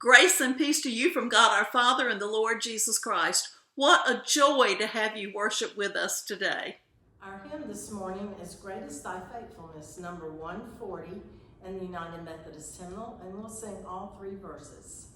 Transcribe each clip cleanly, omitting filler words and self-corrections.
Grace and peace to you from God our Father and the Lord Jesus Christ. What a joy to have you worship with us today. Our hymn this morning is Great is Thy Faithfulness, number 140 in the United Methodist Hymnal, and we'll sing all 3 verses.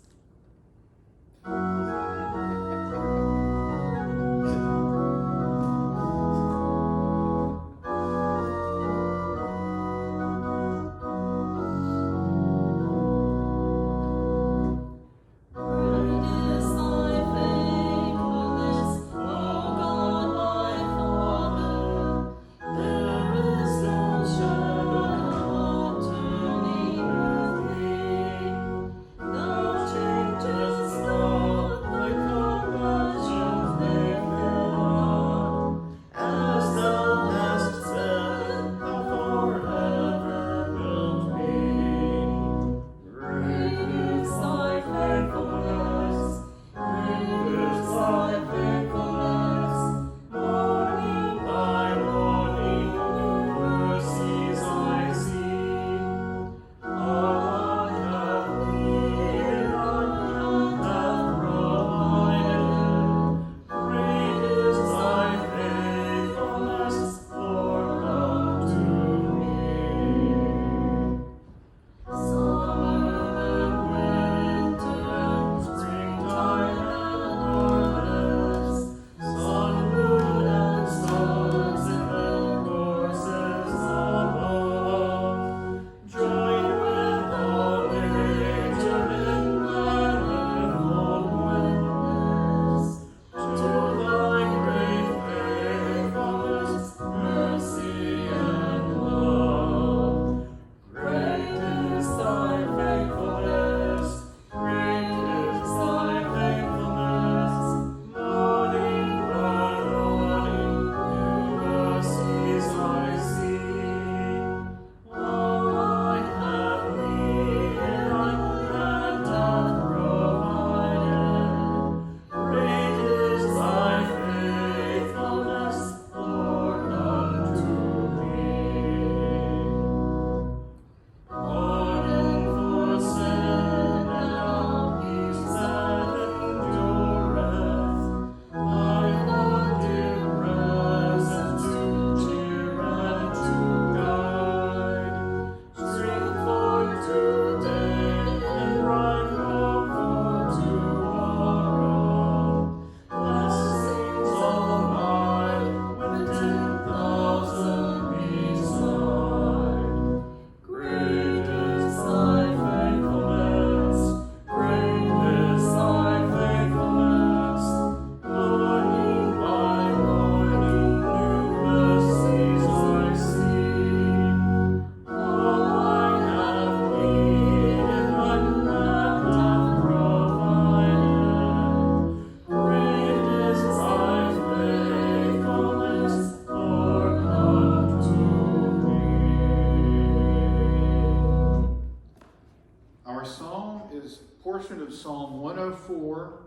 Of Psalm 104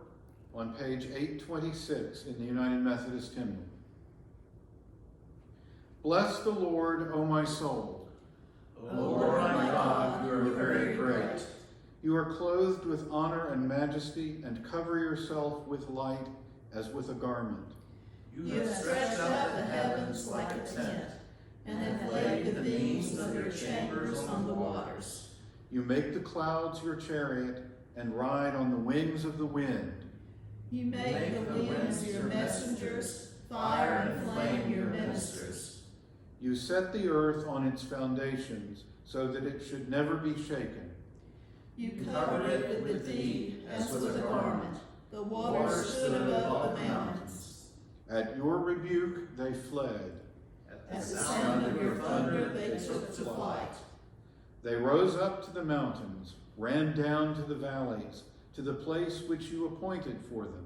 on page 826 in the United Methodist Hymnal. Bless the Lord, O my soul. O Lord my God, you are very great. You are clothed with honor and majesty, and cover yourself with light as with a garment. You have stretched out the heavens like a tent, and have laid the beams of your chambers on the waters. You make the clouds your chariot, and ride on the wings of the wind. You make the winds your messengers, fire and flame your ministers. You set the earth on its foundations, so that it should never be shaken. You covered it with the deep as with a garment. The waters stood above fled. At the sound of your thunder they took to flight. They rose up to the mountains, ran down to the valleys, to the place which you appointed for them.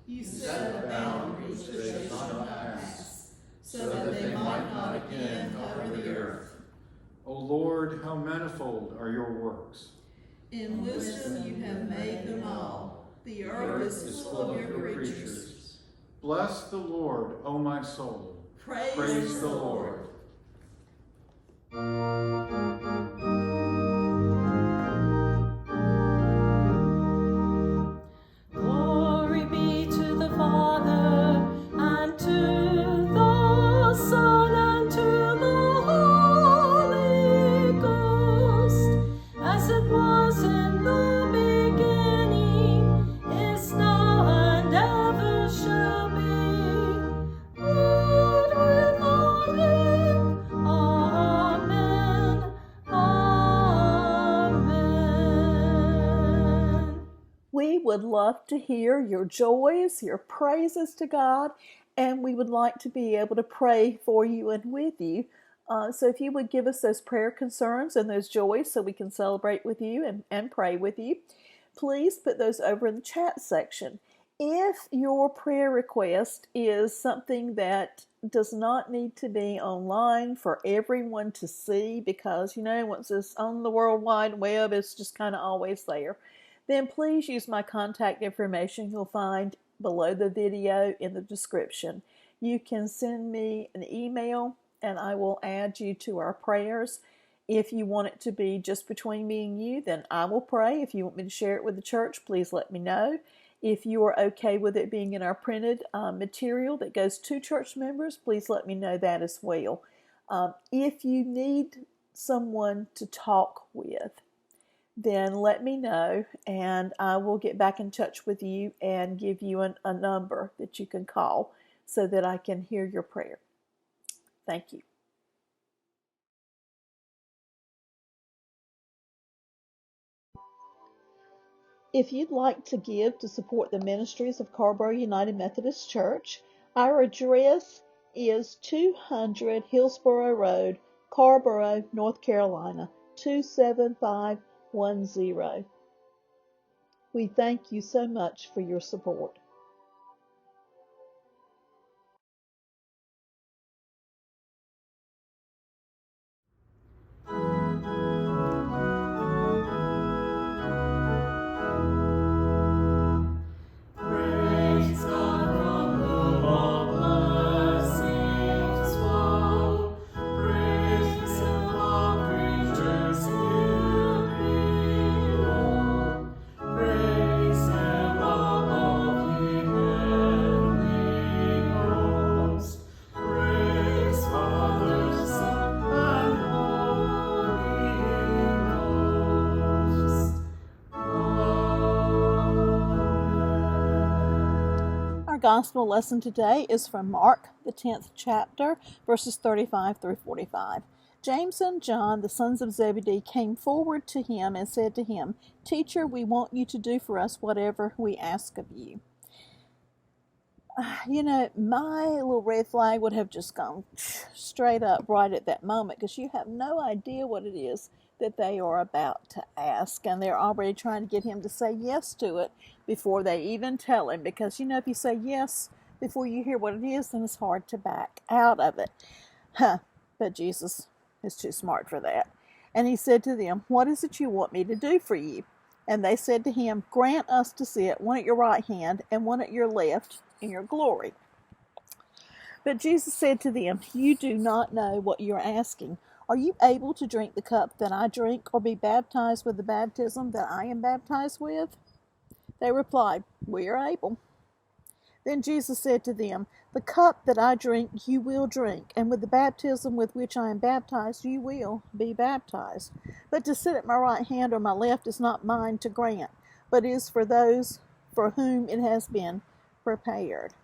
You set a boundary which they should not pass, so that they might not again cover the earth. O Lord, how manifold are your works. In wisdom you have made them all. The earth is full of your creatures. Bless the Lord, O my soul. Praise the Lord. Glory be to the Father, and to the Son, and to the Holy Ghost, as it was in the beginning, is now, and ever shall be, world without end. Amen. Amen. We would love to hear your joys, your praises to God, and we would like to be able to pray for you and with you. So if you would give us those prayer concerns and those joys so we can celebrate with you and pray with you, please put those over in the chat section. If your prayer request is something that does not need to be online for everyone to see, because, once it's on the World Wide Web, it's just kind of always there, then please use my contact information you'll find below the video in the description. You can send me an email and I will add you to our prayers. If you want it to be just between me and you, then I will pray. If you want me to share it with the church, please let me know. If you are okay with it being in our printed material that goes to church members, please let me know that as well. If you need someone to talk with, then let me know and I will get back in touch with you and give you a number that you can call so that I can hear your prayer. Thank you. If you'd like to give to support the ministries of Carrboro United Methodist Church, our address is 200 Hillsborough Road, Carrboro, North Carolina, 27510. We thank you so much for your support. Praise God from whom all blessings flow. Praise Him, all creatures here below. Praise Him above, ye heavenly hosts. Praise Father, Son, and Holy Ghost. Our gospel lesson today is from Mark, the 10th chapter, verses 35 through 45. James and John, the sons of Zebedee, came forward to him and said to him, "Teacher, we want you to do for us whatever we ask of you." My little red flag would have just gone straight up right at that moment, because you have no idea what it is that they are about to ask, and they're already trying to get him to say yes to it before they even tell him, because if you say yes before you hear what it is, then it's hard to back out of it. But Jesus is too smart for that. And he said to them, "What is it you want me to do for you?" And they said to him, "Grant us to sit, one at your right hand and one at your left, in your glory." But Jesus said to them, "You do not know what you are asking. Are you able to drink the cup that I drink, or be baptized with the baptism that I am baptized with?" They replied, "We are able." Then Jesus said to them, "The cup that I drink you will drink, and with the baptism with which I am baptized you will be baptized. But to sit at my right hand or my left is not mine to grant, but is for those for whom it has been prepared."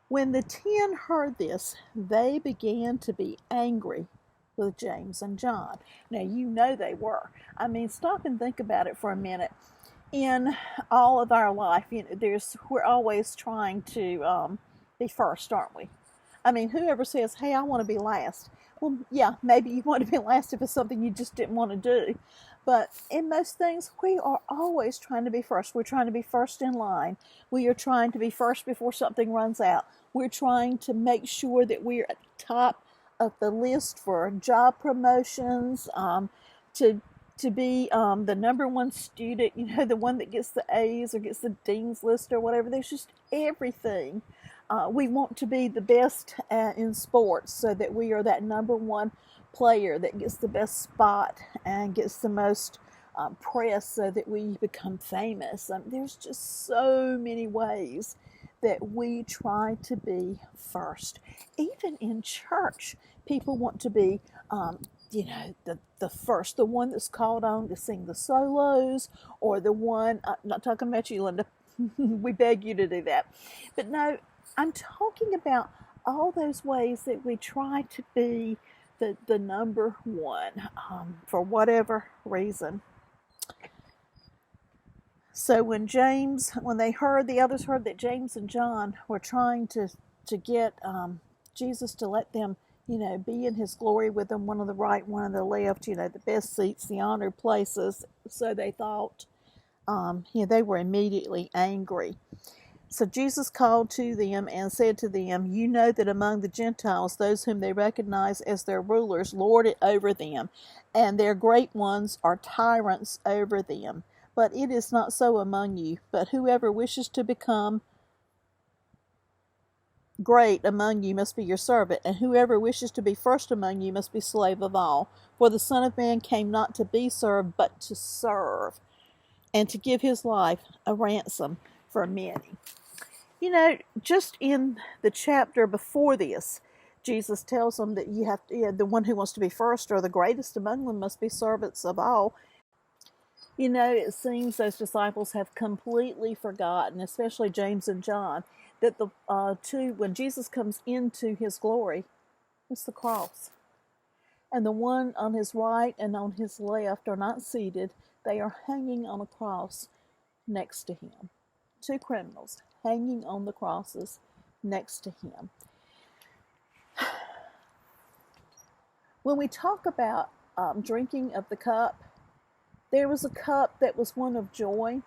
When the 10 heard this, they began to be angry with James and John. Now, they were. Stop and think about it for a minute. In all of our life, we're always trying to be first, aren't we? I mean, whoever says, hey, I want to be last. Well, yeah, maybe you want to be last if it's something you just didn't want to do. But in most things, we are always trying to be first. We're trying to be first in line. We are trying to be first before something runs out. We're trying to make sure that we're at the top of the list for job promotions, to be the number one student, the one that gets the A's or gets the Dean's List or whatever. There's just everything. We want to be the best in sports so that we are that number one player that gets the best spot and gets the most press so that we become famous. There's just so many ways that we try to be first. Even in church, people want to be the first, the one that's called on to sing the solos, or the one, not talking about you, Linda, we beg you to do that. But no, I'm talking about all those ways that we try to be the number one for whatever reason. So when the others heard that James and John were trying to get Jesus to let them, be in his glory with them, one on the right, one on the left, the best seats, the honored places, so they thought, they were immediately angry. So Jesus called to them and said to them, you know that among the Gentiles, those whom they recognize as their rulers lord it over them, and their great ones are tyrants over them. But it is not so among you. But whoever wishes to become great among you must be your servant, and whoever wishes to be first among you must be slave of all. For the Son of Man came not to be served, but to serve, and to give his life a ransom for many. Just in the chapter before this, Jesus tells them that the one who wants to be first or the greatest among them must be servants of all. It seems those disciples have completely forgotten, especially James and John, that the when Jesus comes into his glory, it's the cross. And the one on his right and on his left are not seated. They are hanging on a cross next to him. Two criminals hanging on the crosses next to him. When we talk about drinking of the cup, there was a cup that was one of joy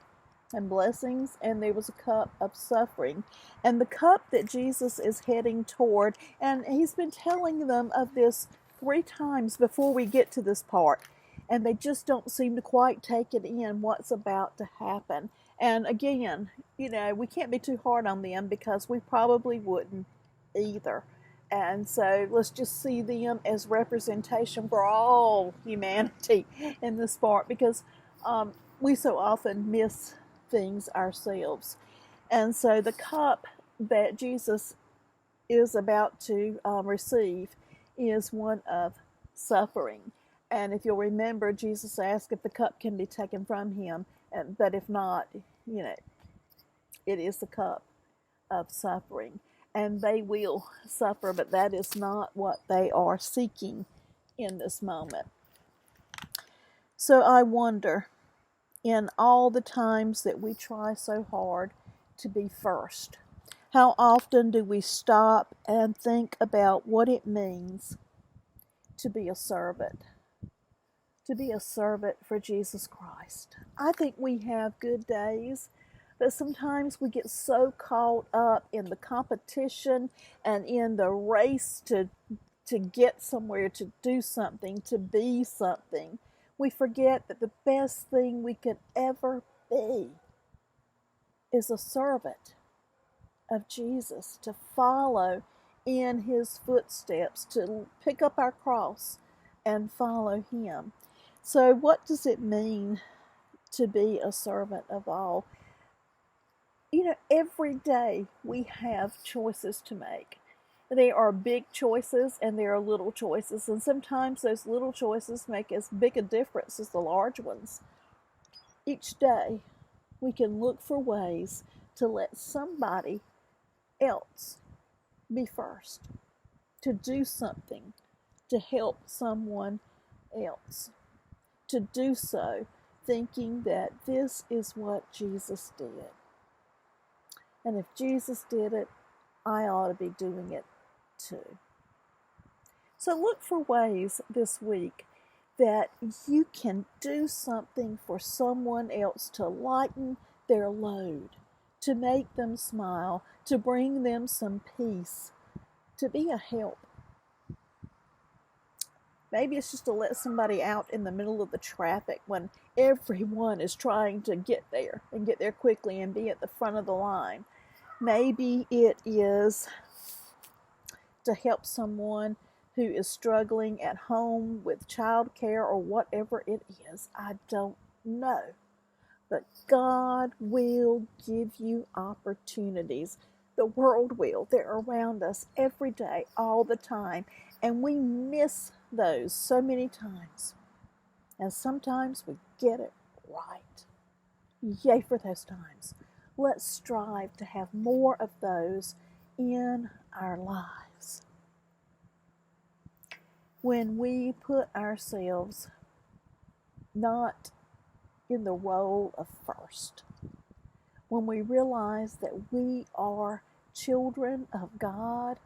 and blessings, and there was a cup of suffering. And the cup that Jesus is heading toward, and he's been telling them of this 3 times before we get to this part, and they just don't seem to quite take it in what's about to happen. And again, we can't be too hard on them because we probably wouldn't either. And so let's just see them as representation for all humanity in this part, because we so often miss things ourselves. And so the cup that Jesus is about to receive is one of suffering. And if you'll remember, Jesus asked if the cup can be taken from him, but if not, it is the cup of suffering. And they will suffer, but that is not what they are seeking in this moment. So I wonder, in all the times that we try so hard to be first, how often do we stop and think about what it means to be a servant? To be a servant for Jesus Christ. I think we have good days, but sometimes we get so caught up in the competition and in the race to get somewhere, to do something, to be something. We forget that the best thing we could ever be is a servant of Jesus, to follow in his footsteps, to pick up our cross and follow him. So what does it mean to be a servant of all? Every day we have choices to make. There are big choices and there are little choices, and sometimes those little choices make as big a difference as the large ones. Each day we can look for ways to let somebody else be first, to do something to help someone else, to do so thinking that this is what Jesus did. And if Jesus did it, I ought to be doing it too. So look for ways this week that you can do something for someone else to lighten their load, to make them smile, to bring them some peace, to be a help. Maybe it's just to let somebody out in the middle of the traffic when everyone is trying to get there and get there quickly and be at the front of the line. Maybe it is to help someone who is struggling at home with childcare or whatever it is. I don't know. But God will give you opportunities. The world will. They're around us every day, all the time. And we miss those so many times. And sometimes we get it right. Yay for those times. Let's strive to have more of those in our lives. When we put ourselves not in the role of first, when we realize that we are children of God,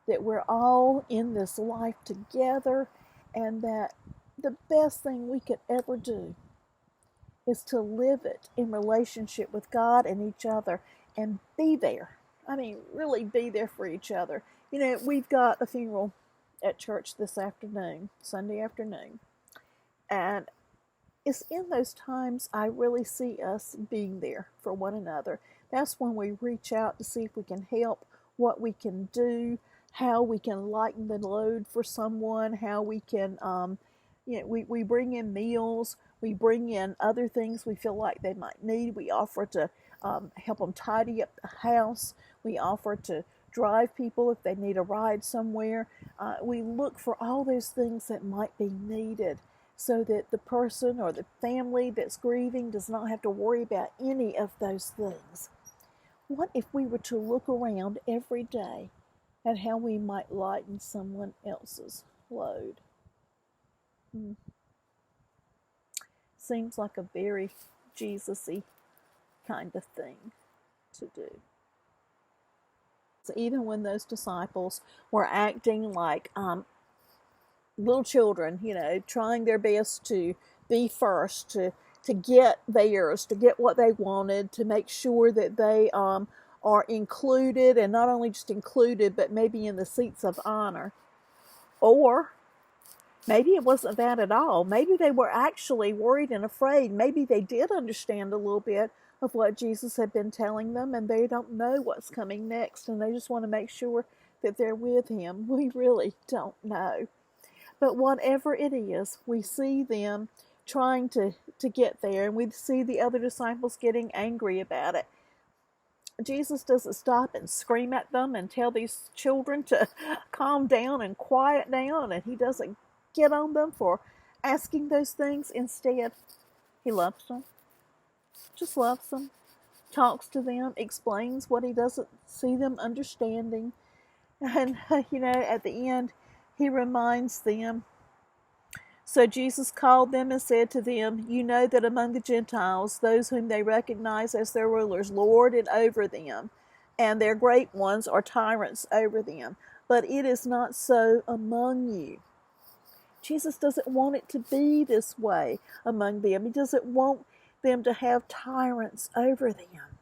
that we're all in this life together, and that the best thing we could ever do is to live it in relationship with God and each other and be there. I mean, really be there for each other. You know, we've got a funeral at church this afternoon, Sunday afternoon, and it's in those times I really see us being there for one another. That's when we reach out to see if we can help, what we can do, how we can lighten the load for someone, how we can, we bring in meals, we bring in other things we feel like they might need. We offer to help them tidy up the house. We offer to drive people if they need a ride somewhere. We look for all those things that might be needed, so that the person or the family that's grieving does not have to worry about any of those things. What if we were to look around every day at how we might lighten someone else's load? Seems like a very Jesus-y kind of thing to do. So even when those disciples were acting like little children, trying their best to be first, to get theirs, to get what they wanted, to make sure that they are included, and not only just included, but maybe in the seats of honor. Or maybe it wasn't that at all. Maybe they were actually worried and afraid. Maybe they did understand a little bit of what Jesus had been telling them, and they don't know what's coming next, and they just want to make sure that they're with him. We really don't know. But whatever it is, we see them trying to get there, and we see the other disciples getting angry about it. Jesus doesn't stop and scream at them and tell these children to calm down and quiet down, and he doesn't get on them for asking those things. Instead, he loves them, just loves them, talks to them, explains what he doesn't see them understanding, and at the end, he reminds them. So Jesus called them and said to them, "You know that among the Gentiles, those whom they recognize as their rulers lord it over them, and their great ones are tyrants over them. But it is not so among you." Jesus doesn't want it to be this way among them. He doesn't want them to have tyrants over them.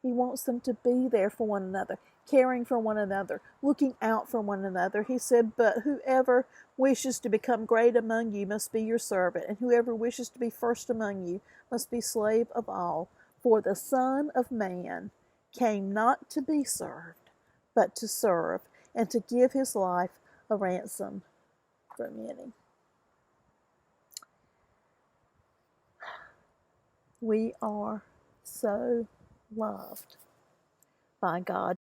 He wants them to be there for one another, caring for one another, looking out for one another. He said, "But whoever wishes to become great among you must be your servant, and whoever wishes to be first among you must be slave of all. For the Son of Man came not to be served, but to serve, and to give his life a ransom for many." We are so loved by God.